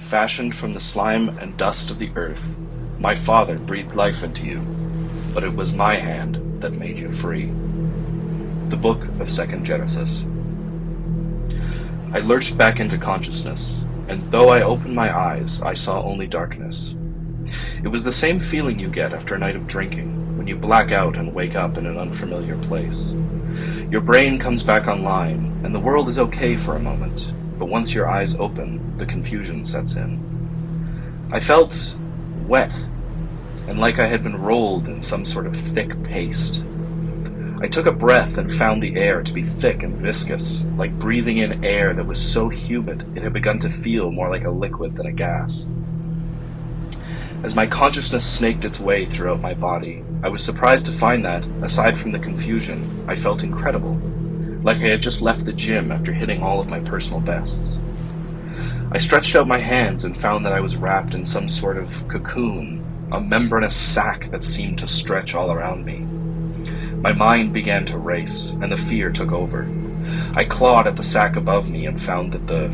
fashioned from the slime and dust of the earth, my Father breathed life into you, but it was my hand that made you free. The Book of 2nd Genesis. I lurched back into consciousness, and though I opened my eyes, I saw only darkness. It was the same feeling you get after a night of drinking, when you black out and wake up in an unfamiliar place. Your brain comes back online, and the world is okay for a moment, but once your eyes open, the confusion sets in. I felt wet, and like I had been rolled in some sort of thick paste. I took a breath and found the air to be thick and viscous, like breathing in air that was so humid it had begun to feel more like a liquid than a gas. As my consciousness snaked its way throughout my body, I was surprised to find that, aside from the confusion, I felt incredible, like I had just left the gym after hitting all of my personal bests. I stretched out my hands and found that I was wrapped in some sort of cocoon, a membranous sack that seemed to stretch all around me. My mind began to race, and the fear took over. I clawed at the sack above me and found that the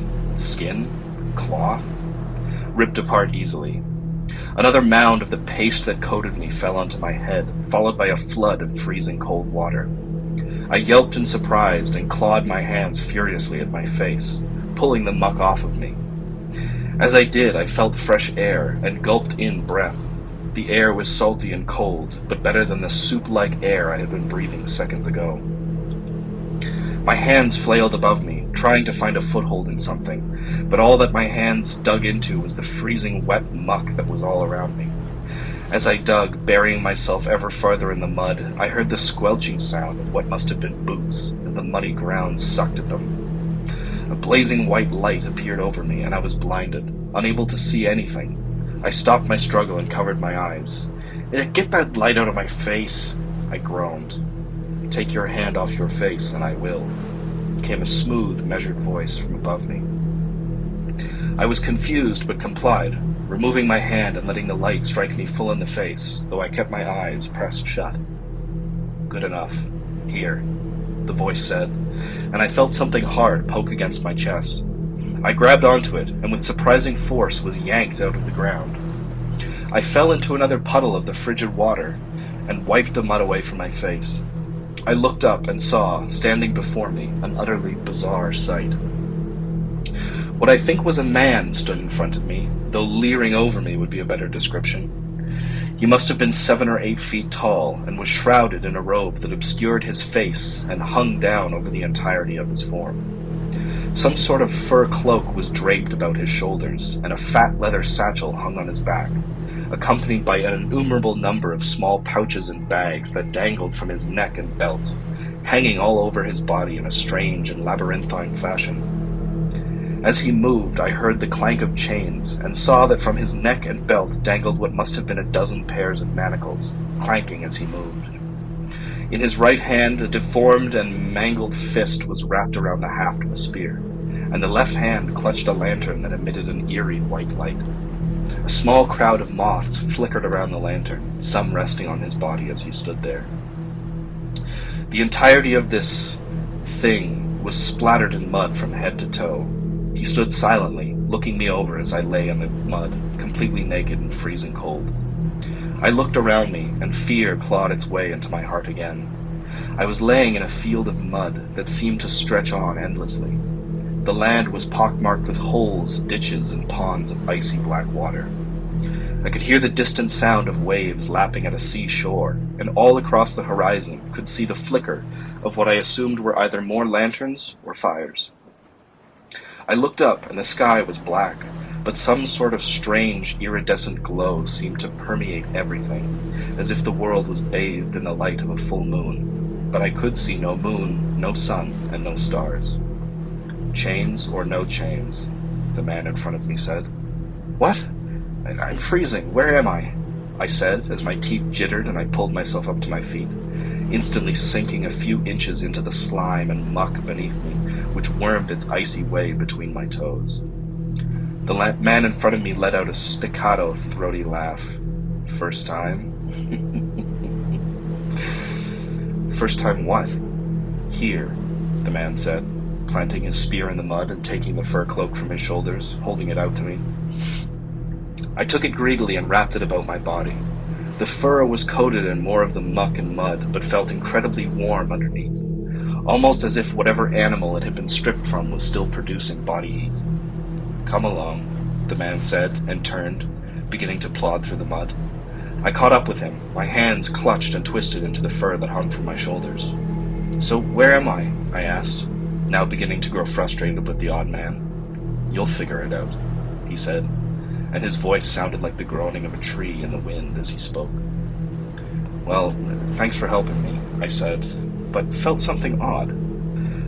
cloth, ripped apart easily. Another mound of the paste that coated me fell onto my head, followed by a flood of freezing cold water. I yelped in surprise and clawed my hands furiously at my face, pulling the muck off of me. As I did, I felt fresh air and gulped in breath. The air was salty and cold, but better than the soup-like air I had been breathing seconds ago. My hands flailed above me, trying to find a foothold in something, but all that my hands dug into was the freezing wet muck that was all around me. As I dug, burying myself ever farther in the mud, I heard the squelching sound of what must have been boots as the muddy ground sucked at them. A blazing white light appeared over me, and I was blinded, unable to see anything. I stopped my struggle and covered my eyes. "Get that light out of my face," I groaned. "Take your hand off your face, and I will," came a smooth, measured voice from above me. I was confused, but complied, removing my hand and letting the light strike me full in the face, though I kept my eyes pressed shut. "Good enough. Here," the voice said, and I felt something hard poke against my chest. I grabbed onto it, and with surprising force was yanked out of the ground. I fell into another puddle of the frigid water, and wiped the mud away from my face. I looked up and saw, standing before me, an utterly bizarre sight. What I think was a man stood in front of me, though leering over me would be a better description. He must have been 7 or 8 feet tall, and was shrouded in a robe that obscured his face and hung down over the entirety of his form. Some sort of fur cloak was draped about his shoulders, and a fat leather satchel hung on his back, accompanied by an innumerable number of small pouches and bags that dangled from his neck and belt, hanging all over his body in a strange and labyrinthine fashion. As he moved, I heard the clank of chains, and saw that from his neck and belt dangled what must have been a dozen pairs of manacles, clanking as he moved. In his right hand, a deformed and mangled fist was wrapped around the haft of a spear, and the left hand clutched a lantern that emitted an eerie white light. A small crowd of moths flickered around the lantern, some resting on his body as he stood there. The entirety of this thing was splattered in mud from head to toe. He stood silently, looking me over as I lay in the mud, completely naked and freezing cold. I looked around me, and fear clawed its way into my heart again. I was laying in a field of mud that seemed to stretch on endlessly. The land was pockmarked with holes, ditches, and ponds of icy black water. I could hear the distant sound of waves lapping at a seashore, and all across the horizon could see the flicker of what I assumed were either more lanterns or fires. I looked up, and the sky was black, but some sort of strange, iridescent glow seemed to permeate everything, as if the world was bathed in the light of a full moon. But I could see no moon, no sun, and no stars. "Chains or no chains," the man in front of me said. "What? I'm freezing. Where am I?" I said, as my teeth jittered and I pulled myself up to my feet, instantly sinking a few inches into the slime and muck beneath me, which wormed its icy way between my toes. The man in front of me let out a staccato, throaty laugh. "First time?" "First time what?" "Here," the man said, planting his spear in the mud and taking the fur cloak from his shoulders, holding it out to me. I took it greedily and wrapped it about my body. The fur was coated in more of the muck and mud, but felt incredibly warm underneath, almost as if whatever animal it had been stripped from was still producing body heat. "Come along," the man said, and turned, beginning to plod through the mud. I caught up with him, my hands clutched and twisted into the fur that hung from my shoulders. "So where am I?" I asked, now beginning to grow frustrated with the odd man. "You'll figure it out," he said, and his voice sounded like the groaning of a tree in the wind as he spoke. "Well, thanks for helping me," I said, but felt something odd.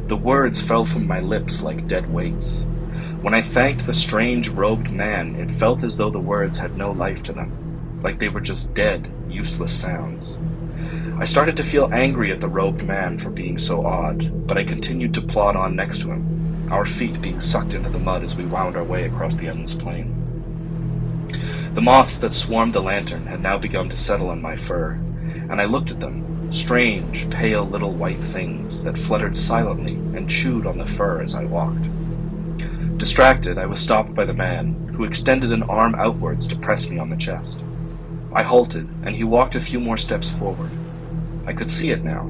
The words fell from my lips like dead weights. When I thanked the strange robed man, it felt as though the words had no life to them, like they were just dead, useless sounds. I started to feel angry at the robed man for being so odd, but I continued to plod on next to him, our feet being sucked into the mud as we wound our way across the endless plain. The moths that swarmed the lantern had now begun to settle on my fur, and I looked at them, strange, pale little white things that fluttered silently and chewed on the fur as I walked. Distracted, I was stopped by the man, who extended an arm outwards to press me on the chest. I halted, and he walked a few more steps forward. I could see it now.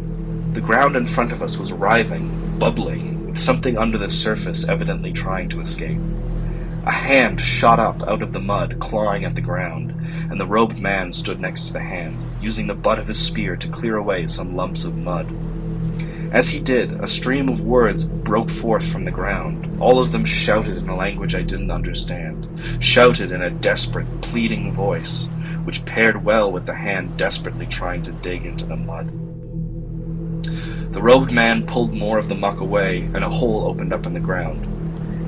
The ground in front of us was writhing, bubbling, with something under the surface evidently trying to escape. A hand shot up out of the mud, clawing at the ground, and the robed man stood next to the hand, using the butt of his spear to clear away some lumps of mud. As he did, a stream of words broke forth from the ground. All of them shouted in a language I didn't understand, shouted in a desperate, pleading voice, which paired well with the hand desperately trying to dig into the mud. The robed man pulled more of the muck away, and a hole opened up in the ground.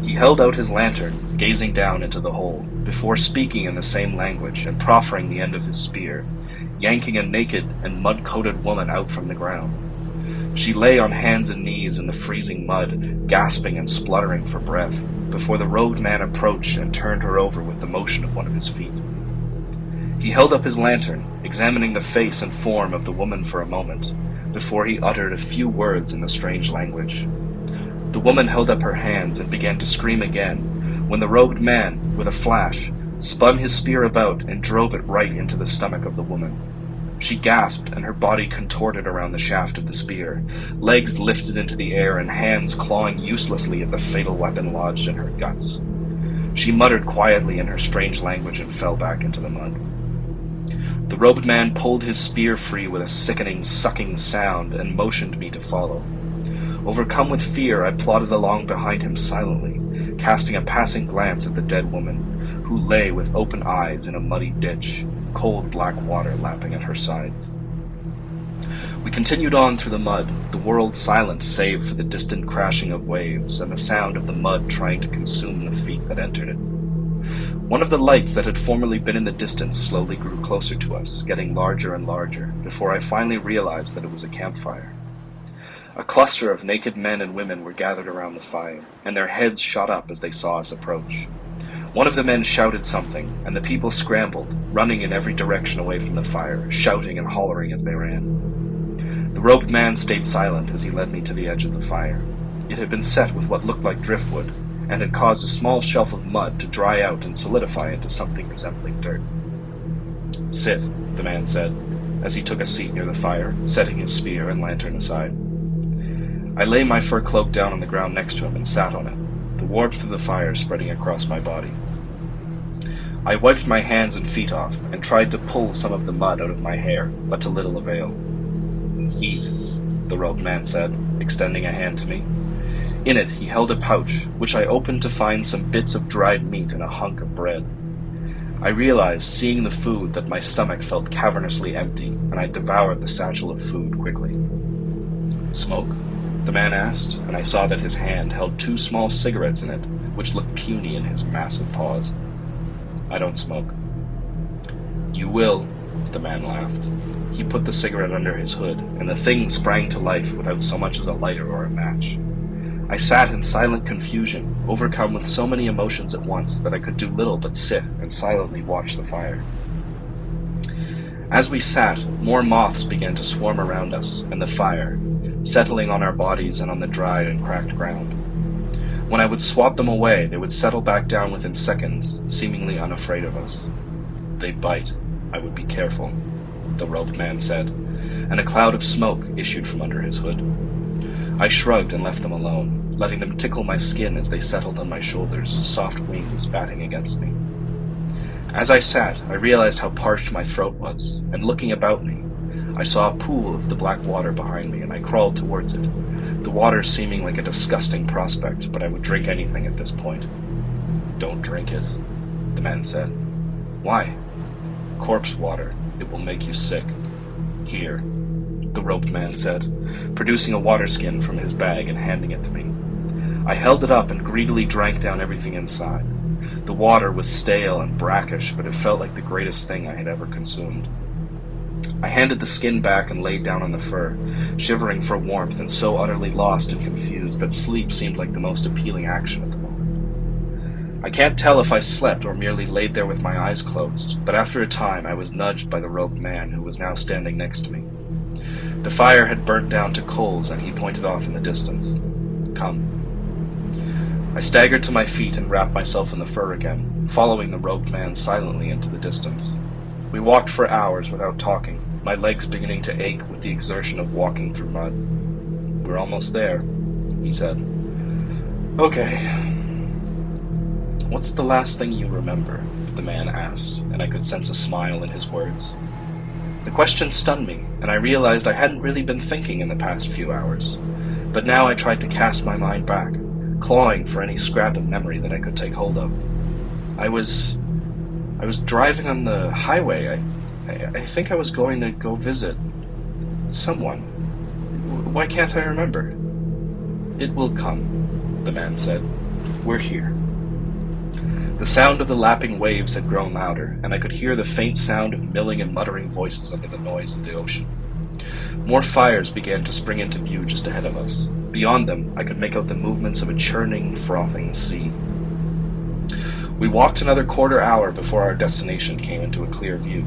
He held out his lantern, gazing down into the hole, before speaking in the same language and proffering the end of his spear, yanking a naked and mud-coated woman out from the ground. She lay on hands and knees in the freezing mud, gasping and spluttering for breath, before the robed man approached and turned her over with the motion of one of his feet. He held up his lantern, examining the face and form of the woman for a moment, before he uttered a few words in the strange language. The woman held up her hands and began to scream again, when the robed man, with a flash, spun his spear about and drove it right into the stomach of the woman. She gasped, and her body contorted around the shaft of the spear, legs lifted into the air and hands clawing uselessly at the fatal weapon lodged in her guts. She muttered quietly in her strange language and fell back into the mud. The robed man pulled his spear free with a sickening, sucking sound and motioned me to follow. Overcome with fear, I plodded along behind him silently, casting a passing glance at the dead woman, who lay with open eyes in a muddy ditch, cold black water lapping at her sides. We continued on through the mud, the world silent save for the distant crashing of waves and the sound of the mud trying to consume the feet that entered it. One of the lights that had formerly been in the distance slowly grew closer to us, getting larger and larger, before I finally realized that it was a campfire. A cluster of naked men and women were gathered around the fire, and their heads shot up as they saw us approach. One of the men shouted something, and the people scrambled, running in every direction away from the fire, shouting and hollering as they ran. The robed man stayed silent as he led me to the edge of the fire. It had been set with what looked like driftwood, and had caused a small shelf of mud to dry out and solidify into something resembling dirt. "Sit," the man said, as he took a seat near the fire, setting his spear and lantern aside. I lay my fur cloak down on the ground next to him and sat on it, the warmth of the fire spreading across my body. I wiped my hands and feet off, and tried to pull some of the mud out of my hair, but to little avail. "Eat," the robed man said, extending a hand to me. In it he held a pouch, which I opened to find some bits of dried meat and a hunk of bread. I realized, seeing the food, that my stomach felt cavernously empty, and I devoured the satchel of food quickly. "Smoke?" the man asked, and I saw that his hand held 2 small cigarettes in it, which looked puny in his massive paws. "I don't smoke." "You will," the man laughed. He put the cigarette under his hood, and the thing sprang to life without so much as a lighter or a match. I sat in silent confusion, overcome with so many emotions at once that I could do little but sit and silently watch the fire. As we sat, more moths began to swarm around us and the fire, settling on our bodies and on the dry and cracked ground. When I would swat them away, they would settle back down within seconds, seemingly unafraid of us. "They bite. I would be careful," the robed man said, and a cloud of smoke issued from under his hood. I shrugged and left them alone, letting them tickle my skin as they settled on my shoulders, soft wings batting against me. As I sat, I realized how parched my throat was, and looking about me, I saw a pool of the black water behind me, and I crawled towards it, the water seeming like a disgusting prospect, but I would drink anything at this point. "Don't drink it," the man said. "Why?" "Corpse water. It will make you sick." "Here," the robed man said, producing a water skin from his bag and handing it to me. I held it up and greedily drank down everything inside. The water was stale and brackish, but it felt like the greatest thing I had ever consumed. I handed the skin back and laid down on the fur, shivering for warmth and so utterly lost and confused that sleep seemed like the most appealing action at the moment. I can't tell if I slept or merely laid there with my eyes closed, but after a time I was nudged by the robed man who was now standing next to me. The fire had burnt down to coals, and he pointed off in the distance. "Come." I staggered to my feet and wrapped myself in the fur again, following the robed man silently into the distance. We walked for hours without talking, my legs beginning to ache with the exertion of walking through mud. "We're almost there," he said. "Okay." "What's the last thing you remember?" the man asked, and I could sense a smile in his words. The question stunned me, and I realized I hadn't really been thinking in the past few hours. But now I tried to cast my mind back, clawing for any scrap of memory that I could take hold of. I was driving on the highway. I think I was going to go visit someone. Why can't I remember? "It will come," the man said. "We're here." The sound of the lapping waves had grown louder, and I could hear the faint sound of milling and muttering voices under the noise of the ocean. More fires began to spring into view just ahead of us. Beyond them, I could make out the movements of a churning, frothing sea. We walked another quarter hour before our destination came into a clear view.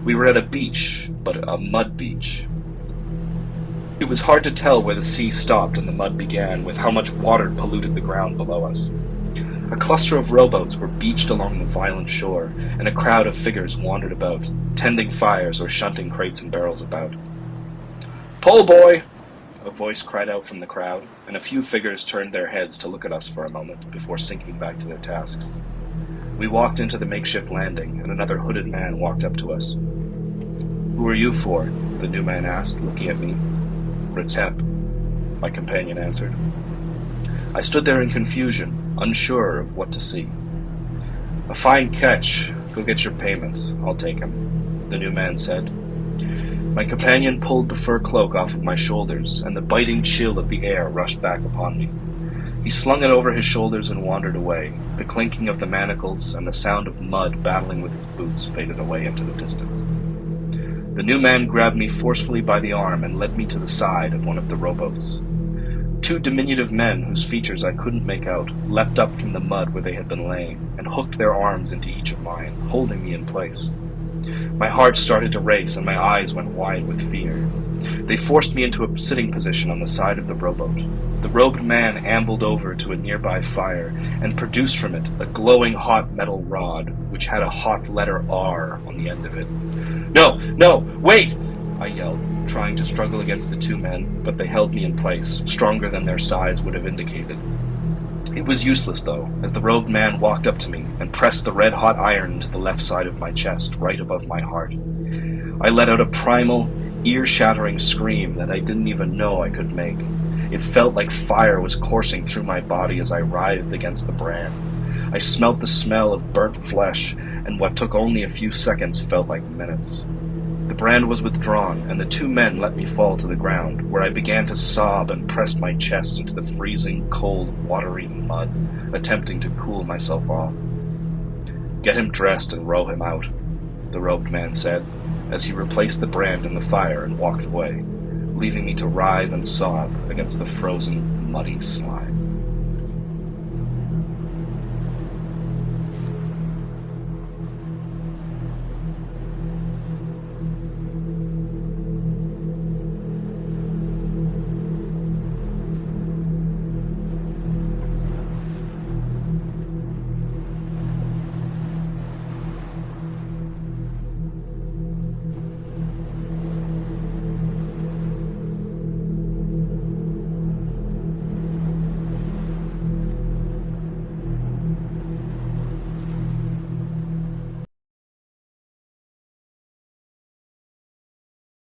We were at a beach, but a mud beach. It was hard to tell where the sea stopped and the mud began, with how much water polluted the ground below us. A cluster of rowboats were beached along the violent shore, and a crowd of figures wandered about, tending fires or shunting crates and barrels about. "Pull, boy!" a voice cried out from the crowd, and a few figures turned their heads to look at us for a moment before sinking back to their tasks. We walked into the makeshift landing, and another hooded man walked up to us. "Who are you for?" the new man asked, looking at me. "Retep," my companion answered. I stood there in confusion, unsure of what to see. "A fine catch. Go get your payment. I'll take him," the new man said. My companion pulled the fur cloak off of my shoulders, and the biting chill of the air rushed back upon me. He slung it over his shoulders and wandered away. The clinking of the manacles and the sound of mud battling with his boots faded away into the distance. The new man grabbed me forcefully by the arm and led me to the side of one of the rowboats. Two diminutive men, whose features I couldn't make out, leapt up from the mud where they had been laying, and hooked their arms into each of mine, holding me in place. My heart started to race, and my eyes went wide with fear. They forced me into a sitting position on the side of the rowboat. The robed man ambled over to a nearby fire, and produced from it a glowing hot metal rod, which had a hot letter R on the end of it. No, wait!" I yelled, trying to struggle against the two men, but they held me in place, stronger than their size would have indicated. It was useless, though, as the robed man walked up to me and pressed the red-hot iron into the left side of my chest, right above my heart. I let out a primal, ear-shattering scream that I didn't even know I could make. It felt like fire was coursing through my body as I writhed against the brand. I smelt the smell of burnt flesh, and what took only a few seconds felt like minutes. The brand was withdrawn, and the two men let me fall to the ground, where I began to sob and pressed my chest into the freezing, cold, watery mud, attempting to cool myself off. "Get him dressed and row him out," the robed man said, as he replaced the brand in the fire and walked away, leaving me to writhe and sob against the frozen, muddy slime.